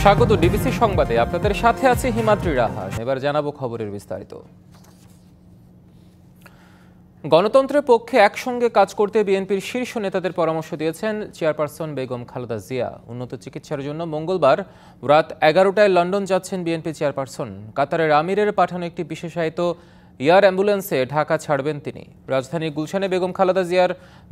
স্বাগত ডিবিসি সংবাদে, আপনাদের সাথে আছে হিমাদ্রি রাহা। এবার জানাবো খবরের বিস্তারিত। গণতন্ত্রের পক্ষে একসঙ্গে কাজ করতে বিএনপির শীর্ষ নেতাদের পরামর্শ দিয়েছেন চেয়ারপারসন বেগম খালেদা জিয়া। উন্নত চিকিৎসার জন্য মঙ্গলবার রাত 11টায় লন্ডন যাচ্ছেন বিএনপি চেয়ারপারসন। কাতারের আমিরের পাঠানো একটি বিশেষায়িত এয়ার অ্যাম্বুলেন্সে ঢাকা ছাড়বেন তিনি। রাজধানীর গুলশানে বেগম খালেদা জিয়ার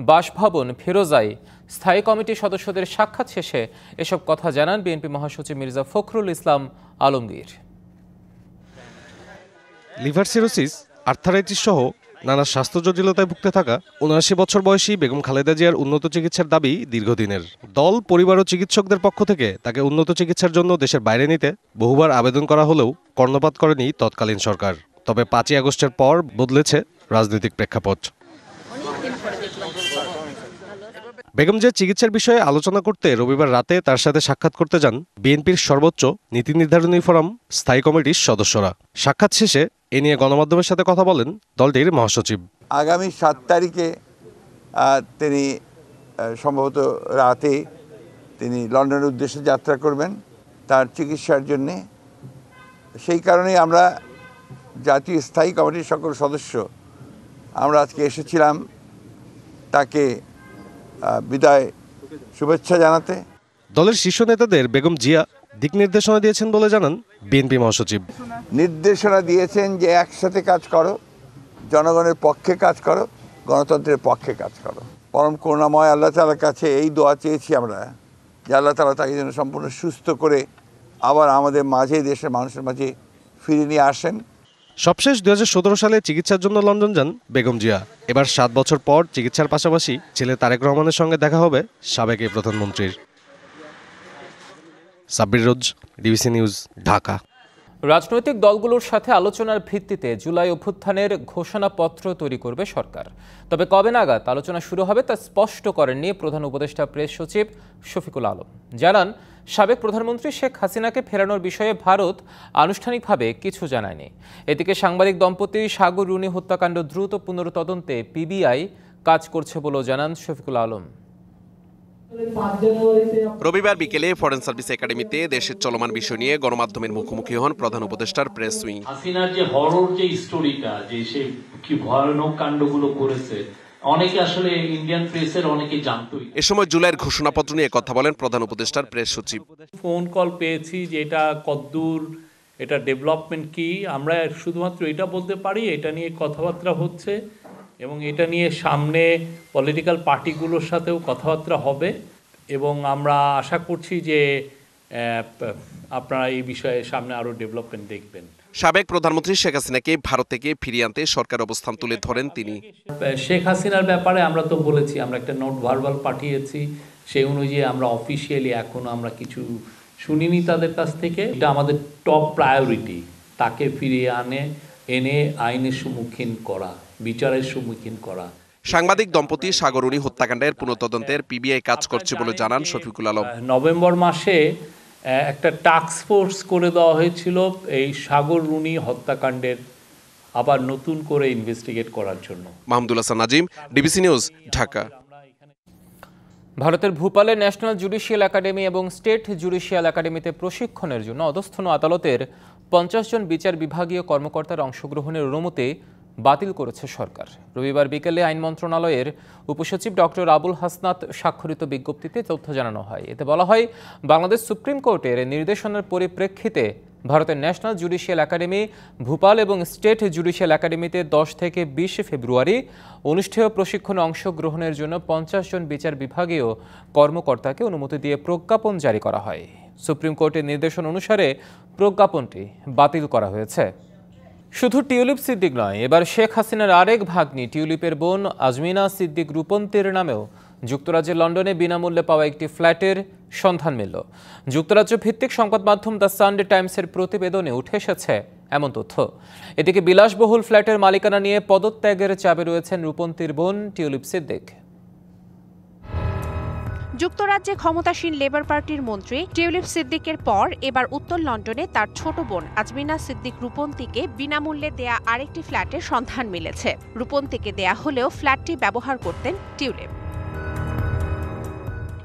বাসভবন ফিরোজায় স্থায়ী কমিটির সদস্যদের সাক্ষাৎ শেষে এসব কথা জানান বিএনপি মহাসচিব Mirza Fakhrul Islam Alamgir. Liver cirrhosis, arthritis সহ নানা স্বাস্থ্য জটিলতায় ভুগতে থাকা ৭৯ বছর বয়সী বেগম খালেদা জিয়ার উন্নত চিকিৎসার দাবি দীর্ঘদিনের। দল, পরিবার ও চিকিৎসকদের পক্ষ থেকে তাকে উন্নত চিকিৎসার জন্য দেশের বাইরে নিতে বহুবার আবেদন করা হলেও কর্ণপাত করেনি তৎকালীন সরকার। তবে ৫ই আগস্টের পর বদলেছে রাজনৈতিক প্রেক্ষাপট। বেগম জিয়ার চিকিৎসার বিষয়ে আলোচনা করতে রবিবার রাতে তার সাথে সাক্ষাৎ করতে যান বিএনপির সর্বোচ্চ নীতি নির্ধারণী ফোরাম স্থায়ী কমিটির সদস্যরা। সাক্ষাৎ শেষে এ নিয়ে গণমাধ্যমের সাথে কথা বলেন দলটির মহাসচিব। আগামী ৭ তারিখে তিনি সম্ভবত রাতে তিনি লন্ডনের উদ্দেশ্যে যাত্রা করবেন তার চিকিৎসার জন্যে। সেই কারণেই আমরা জাতীয় স্থায়ী কমিটির সকল সদস্য আমরা আজকে এসেছিলাম তাকে বিদায় শুভেচ্ছা জানাতে। দলের শীর্ষ নেতাদের বেগম জিয়া দিক নির্দেশনা দিয়েছেন বলে জানান বিএনপি মহাসচিব। নির্দেশনা দিয়েছেন যে একসাথে কাজ করো, জনগণের পক্ষে কাজ করো, গণতন্ত্রের পক্ষে কাজ করো। পরম করুণাময় আল্লাহ তাআলার কাছে এই দোয়া চেয়েছি আমরা যে আল্লাহ তাআলা তাকে যেন সম্পূর্ণ সুস্থ করে আবার আমাদের মাঝে, দেশের মানুষের মাঝে ফিরিয়ে নিয়ে আসেন। সবশেষ ২০১৭ সালে চিকিৎসার জন্য লন্ডন যান বেগম জিয়া। এবার ৭ বছর পর চিকিৎসার পাশাপাশি ছেলে তারেক রহমানের সঙ্গে দেখা হবে সাবেক এই প্রধানমন্ত্রীর। সাব্বির রোজ, ডিবিসি নিউজ, ঢাকা। রাজনৈতিক দলগুলোর সাথে আলোচনার ভিত্তিতে জুলাই অভ্যুত্থানের ঘোষণাপত্র তৈরি করবে সরকার। তবে কবে নাগাদ আলোচনা শুরু হবে তা স্পষ্ট করেননি প্রধান উপদেষ্টা প্রেস সচিব শফিকুল আলম। জানান, সাবেক প্রধানমন্ত্রী শেখ হাসিনাকে ফেরানোর বিষয়ে ভারত আনুষ্ঠানিকভাবে কিছু জানায়নি। এদিকে সাংবাদিক দম্পতি সাগর রুনি হত্যাকাণ্ড দ্রুত পুনর্তদন্তে পিবিআই কাজ করছে বলেও জানান শফিকুল আলম। রবিবার বিকেলে ফরেন সার্ভিস একাডেমিতে দেশের চলমান বিষয় নিয়ে গণমাধ্যমের মুখোমুখি হন প্রধান উপদেষ্টার প্রেস উইং। হাসিনার যে হরর যে স্টোরিটা, যে সে কি ভয়ানক কাণ্ডগুলো করেছে, অনেকে আসলে ইন্ডিয়ান প্রেসের অনেকে জানতোই। এ সময় জুলাইয়ের ঘোষণাপত্র নিয়ে কথা বলেন প্রধান উপদেষ্টার প্রেস সচিব। ফোন কল পেয়েছি যে এটা কদ্দূর, এটা ডেভেলপমেন্ট কি, আমরা শুধুমাত্র এটা বলতে পারি এটা নিয়ে কথাবার্তা হচ্ছে এবং এটা নিয়ে সামনে পলিটিক্যাল পার্টিগুলোর সাথেও কথাবার্তা হবে এবং আমরা আশা করছি যে আপনারা এই বিষয়ে সামনে আরও ডেভেলপমেন্ট দেখবেন। সাবেক প্রধানমন্ত্রী শেখ হাসিনাকে ভারত থেকে ফিরিয়ে আনতে সরকার অবস্থান তুলে ধরেন তিনি। শেখ হাসিনার ব্যাপারে আমরা তো বলেছি, আমরা একটা নোট ভার্বাল পাঠিয়েছি, সেই অনুযায়ী আমরা অফিসিয়ালি এখনও আমরা কিছু শুনিনি তাদের কাছ থেকে। এটা আমাদের টপ প্রায়োরিটি, তাকে ফিরিয়ে এনে আইনের সম্মুখীন করা, বিচারের সম্মুখীন করা। সাংবাদিক দম্পতি সাগর রুনি হত্যাকাণ্ডের পুনঃতদন্তের পিবিআই কাজ করছে বলে জানান শফিকুল আলম। নভেম্বর মাসে একটা টাস্ক ফোর্স করে দেওয়া হয়েছিল এই সাগর রুনি হত্যাকাণ্ডের আবার নতুন করে ইনভেস্টিগেট করার জন্য। Mahmudul Hasan Nazim, DBC news, Dhaka. ভারতের ভূপালে ন্যাশনাল জুডিশিয়াল একাডেমি এবং স্টেট জুডিশিয়াল একাডেমিতে প্রশিক্ষণের জন্য অধস্থন আদালতের ৫০ জন বিচার বিভাগীয় কর্মকর্তার অংশগ্রহণের অনুমতি বাতিল করেছে সরকার। রবিবার বিকেলে আইন মন্ত্রণালয়ের উপসচিব ডক্টর আবুল হাসনাত স্বাক্ষরিত বিজ্ঞপ্তিতে তথ্য জানানো হয়। এতে বলা হয়, বাংলাদেশ সুপ্রিম কোর্টের নির্দেশনার পরিপ্রেক্ষিতে ভারতের ন্যাশনাল জুডিশিয়াল একাডেমি, ভূপাল এবং স্টেট জুডিশিয়াল একাডেমিতে ১০ থেকে ২০ ফেব্রুয়ারি অনুষ্ঠেয় প্রশিক্ষণে অংশগ্রহণের জন্য ৫০ জন বিচার বিভাগীয় কর্মকর্তাকে অনুমতি দিয়ে প্রজ্ঞাপন জারি করা হয়। সুপ্রিম কোর্টের নির্দেশন অনুসারে প্রজ্ঞাপনটি বাতিল করা হয়েছে। শুধু টিউলিপ সিদ্দিক নয়, এবার শেখ হাসিনার আরেক ভাগ্নি টিউলিপের বোন আজমিনা সিদ্দিক রূপন্তীর নামেও যুক্তরাজ্যের লন্ডনে বিনামূল্যে পাওয়া একটি ফ্ল্যাটের সন্ধান মিলল। যুক্তরাজ্য ভিত্তিক সংবাদ মাধ্যম দ্য সানডে টাইমসের প্রতিবেদনে উঠে এসেছে এমন তথ্য। এদিকে বিলাসবহুল ফ্ল্যাটের মালিকানা নিয়ে পদত্যাগের চাপে রয়েছেন রূপন্তীর বোন টিউলিপ সিদ্দিক। যুক্তরাজ্যে ক্ষমতাসীন লেবার পার্টির মন্ত্রী টিউলিপ সিদ্দিকের পর এবার উত্তর লন্ডনে তার ছোট বোন আজমিনা সিদ্দিক রূপন্তীকে বিনামূল্যে দেয়া আরেকটি ফ্ল্যাটের সন্ধান মিলেছে। রূপন্তীকে দেয়া হলেও ফ্ল্যাটটি ব্যবহার করতেন টিউলিপ।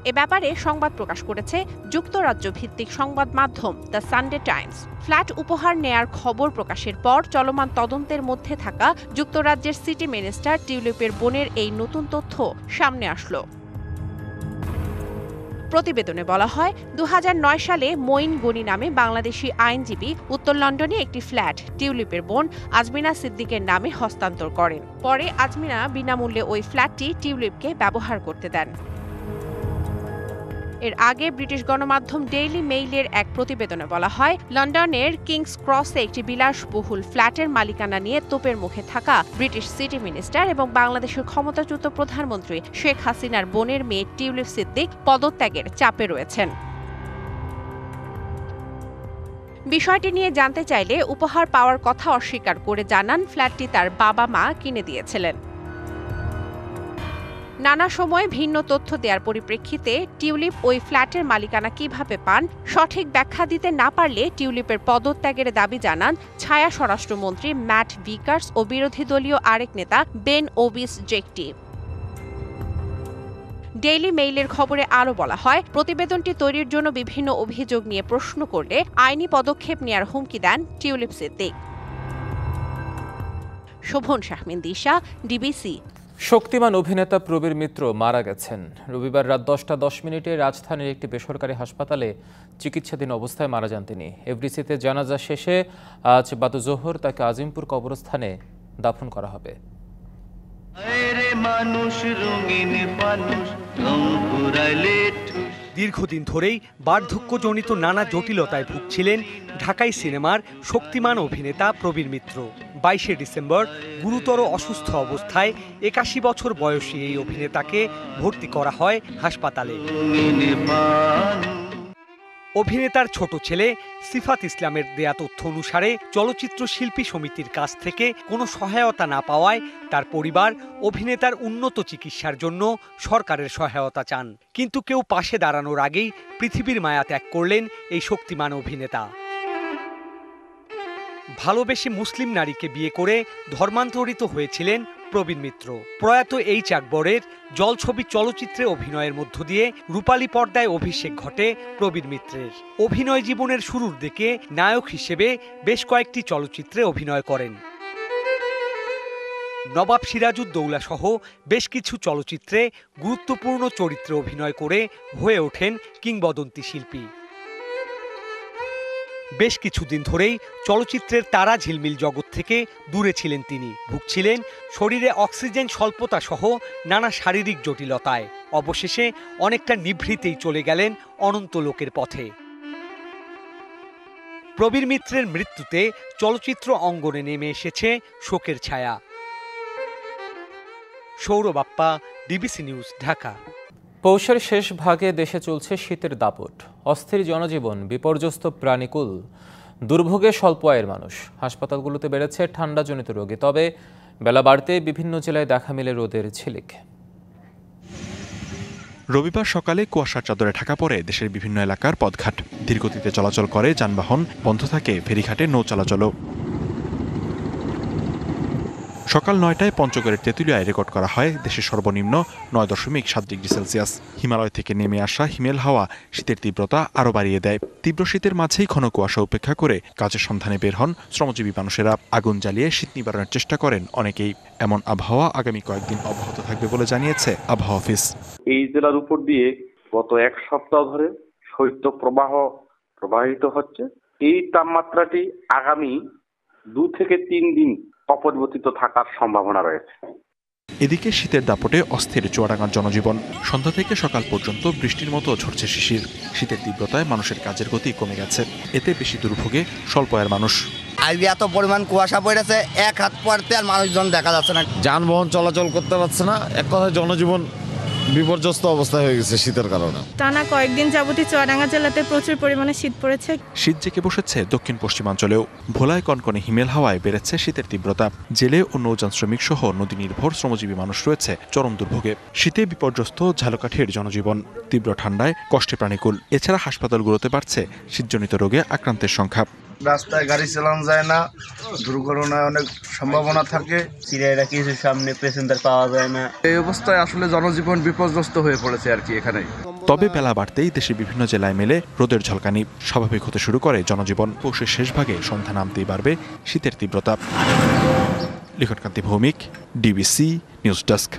এ ব্যাপারে সংবাদ প্রকাশ করেছে যুক্তরাজ্য ভিত্তিক সংবাদ মাধ্যম দ্য সানডে টাইমস। ফ্ল্যাট উপহার নেয়ার খবর প্রকাশের পর চলমান তদন্তের মধ্যে থাকা যুক্তরাজ্যের সিটি মিনিস্টার টিউলিপের বোনের এই নতুন তথ্য সামনে আসলো। প্রতিবেদনে বলা হয় ২০০৯ সালে মঈন গনি নামে বাংলাদেশি আইনজীবী উত্তর লন্ডনে একটি ফ্ল্যাট টিউলিপের বোন আজমিনা সিদ্দিকের নামে হস্তান্তর করেন। পরে আজমিনা বিনামূল্যে ওই ফ্ল্যাটটি টিউলিপকে ব্যবহার করতে দেন। এর আগে ব্রিটিশ গণমাধ্যম ডেইলি মেইলের এক প্রতিবেদনে বলা হয় লন্ডনের কিংস ক্রসে একটি বিলাসবহুল ফ্ল্যাটের মালিকানা নিয়ে তোপের মুখে থাকা ব্রিটিশ সিটি মিনিস্টার এবং বাংলাদেশের ক্ষমতাচ্যুত প্রধানমন্ত্রী শেখ হাসিনার বোনের মেয়ে টিউলিপ সিদ্দিক পদত্যাগের চাপে রয়েছেন। বিষয়টি নিয়ে জানতে চাইলে উপহার পাওয়ার কথা অস্বীকার করে জানান ফ্ল্যাটটি তার বাবা মা কিনে দিয়েছিলেন। নানা সময় ভিন্ন তথ্য দেওয়ার পরিপ্রেক্ষিতে টিউলিপ ওই ফ্ল্যাটের মালিকানা কিভাবে পান সঠিক ব্যাখ্যা দিতে না পারলে টিউলিপের পদত্যাগের দাবি জানান ছায়া স্বরাষ্ট্রমন্ত্রী ম্যাট ভিকার্স ও বিরোধী দলীয় আরেক নেতা বেন ওবিস জেকটি। ডেইলি মেইলের খবরে আরও বলা হয় প্রতিবেদনটি তৈরির জন্য বিভিন্ন অভিযোগ নিয়ে প্রশ্ন করলে আইনি পদক্ষেপ নেয়ার হুমকি দেন টিউলিপ সিদ্দিক। শোভন শাহমিন দিশা, ডিবিসি। শক্তিমান অভিনেতা প্রবীর মিত্র মারা গেছেন। রবিবার রাত 10:10 রাজধানীর একটি বেসরকারি হাসপাতালে চিকিৎসাধীন অবস্থায় মারা যান তিনি। এফডিসিতে জানাজা শেষে আজ বাদ জোহর তাকে আজিমপুর কবরস্থানে দাফন করা হবে। দীর্ঘদিন ধরেই বার্ধক্যজনিত নানা জটিলতায় ভুগছিলেন ঢাকাই সিনেমার শক্তিমান অভিনেতা প্রবীর মিত্র। 22 ডিসেম্বর গুরুতর অসুস্থ অবস্থায় 81 বছর বয়সী এই অভিনেতাকে ভর্তি করা হয় হাসপাতালে। অভিনেতার ছোট ছেলে সিফাত ইসলামের দেয়া তথ্য অনুসারে চলচ্চিত্র শিল্পী সমিতির কাছ থেকে কোনো সহায়তা না পাওয়ায় তার পরিবার অভিনেতার উন্নত চিকিৎসার জন্য সরকারের সহায়তা চান। কিন্তু কেউ পাশে দাঁড়ানোর আগেই পৃথিবীর মায়া ত্যাগ করলেন এই শক্তিমান অভিনেতা। ভালোবেসে মুসলিম নারীকে বিয়ে করে ধর্মান্তরিত হয়েছিলেন প্রবীর মিত্র। প্রয়াত এইচ আকবরের জলছবি চলচ্চিত্রে অভিনয়ের মধ্য দিয়ে রূপালী পর্দায় অভিষেক ঘটে প্রবীর মিত্রের। অভিনয় জীবনের শুরুর দিকে নায়ক হিসেবে বেশ কয়েকটি চলচ্চিত্রে অভিনয় করেন। নবাব সিরাজউদ্দৌলা সহ বেশ কিছু চলচ্চিত্রে গুরুত্বপূর্ণ চরিত্রে অভিনয় করে হয়ে ওঠেন কিংবদন্তি শিল্পী। বেশ কিছুদিন ধরেই চলচ্চিত্রের তারা ঝিলমিল জগৎ থেকে দূরে ছিলেন তিনি। ভুগছিলেন শরীরে অক্সিজেন স্বল্পতা সহ নানা শারীরিক জটিলতায়। অবশেষে অনেকটা নিভৃতেই চলে গেলেন অনন্ত লোকের পথে। প্রবীর মিত্রের মৃত্যুতে চলচ্চিত্র অঙ্গনে নেমে এসেছে শোকের ছায়া। Sourav Appa, DBC news, Dhaka. পৌষের শেষ ভাগে দেশে চলছে শীতের দাপট। অস্থির জনজীবন, বিপর্যস্ত প্রাণীকুল, দুর্ভোগে স্বল্প আয়ের মানুষ। হাসপাতালগুলোতে বেড়েছে ঠান্ডাজনিত রোগী। তবে বেলা বাড়তে বিভিন্ন জেলায় দেখা মেলে রোদের ঝিলিক। রবিবার সকালে কুয়াশার চাদরে ঢাকা পড়ে দেশের বিভিন্ন এলাকার পথঘাট। ধীরগতিতে চলাচল করে যানবাহন, বন্ধ থাকে ফেরিঘাটে নৌ চলাচলও। সকাল 9টায় পঞ্চগড়ের তেঁতুলিয়ায় রেকর্ড করা হয় দেশের সর্বনিম্ন 9.7 ডিগ্রি সেলসিয়াস। হিমালয় থেকে নেমে আসা হিমেল হাওয়া শীতের তীব্রতা আরও বাড়িয়ে দেয়। তীব্র শীতের মাঝেই ঘন কুয়াশা উপেক্ষা করে কাজের সন্ধানে বের হন শ্রমজীবী মানুষেরা। আগুন জ্বালিয়ে শীত নিবারণের চেষ্টা করেন অনেকেই। এমন আবহাওয়া আগামী কয়েকদিন অব্যাহত থাকবে বলে জানিয়েছে আবহাওয়া অফিস। এই জেলার উপর দিয়ে গত এক সপ্তাহ ধরে শৈত্য প্রবাহ প্রবাহিত হচ্ছে। এই তাপমাত্রাটি আগামী 2 থেকে 3 দিন অপরিবর্তিত থাকার সম্ভাবনা রয়েছে। এদিকে শীতের দাপটে অস্থির চুয়াডাঙ্গার জনজীবন। সন্ধ্যা থেকে সকাল পর্যন্ত বৃষ্টির মতো ঝরছে শিশির। শীতের তীব্রতায় মানুষের কাজের গতি কমে গেছে। এতে বেশি দুর্ভোগে স্বল্প আয়ের মানুষ। আজকে এত পরিমাণ কুয়াশা পড়েছে, এক হাত পড়তে আর মানুষজন দেখা যাচ্ছে না। যানবাহন চলাচল করতে পারছে না। এক কথায় জনজীবন বিপর্যস্ত অবস্থায় হয়ে গেছে শীতের কারণে। টানা কয়েকদিন যাবতীয় চুয়াডাঙ্গা জেলাতে প্রচুর পরিমাণে শীত পড়েছে। শীত জেঁকে বসেছে দক্ষিণ পশ্চিমাঞ্চলেও। ভোলায় কনকনে হিমেল হাওয়ায় বেড়েছে শীতের তীব্রতা। জেলে ও নৌযান শ্রমিক সহ নদী নির্ভর শ্রমজীবী মানুষ রয়েছে চরম দুর্ভোগে। শীতে বিপর্যস্ত ঝালকাঠির জনজীবন। তীব্র ঠান্ডায় কষ্টে প্রাণীকুল। এছাড়া হাসপাতালগুলোতে বাড়ছে শীতজনিত রোগে আক্রান্তের সংখ্যা। রাস্তায় গাড়ি চালানো যায় না, দুর্ঘটনায় অনেক সম্ভাবনা থাকে। সিরিয়াটা কিছু সামনে প্যাসেঞ্জার পাওয়া যায় না। এই অবস্থায় আসলে জনজীবন বিপর্যস্ত হয়ে পড়েছে আর কি এখানে। তবে বেলা বাড়তেই দেশের বিভিন্ন জেলায় মেলে রোদের ঝলকানি, স্বাভাবিক হতে শুরু করে জনজীবন। পৌষের শেষ ভাগে সন্ধ্যা নামতেই বাড়বে শীতের তীব্রতা। লিখনকান্তি ভৌমিক, ডিবিসি নিউজ ডেস্ক।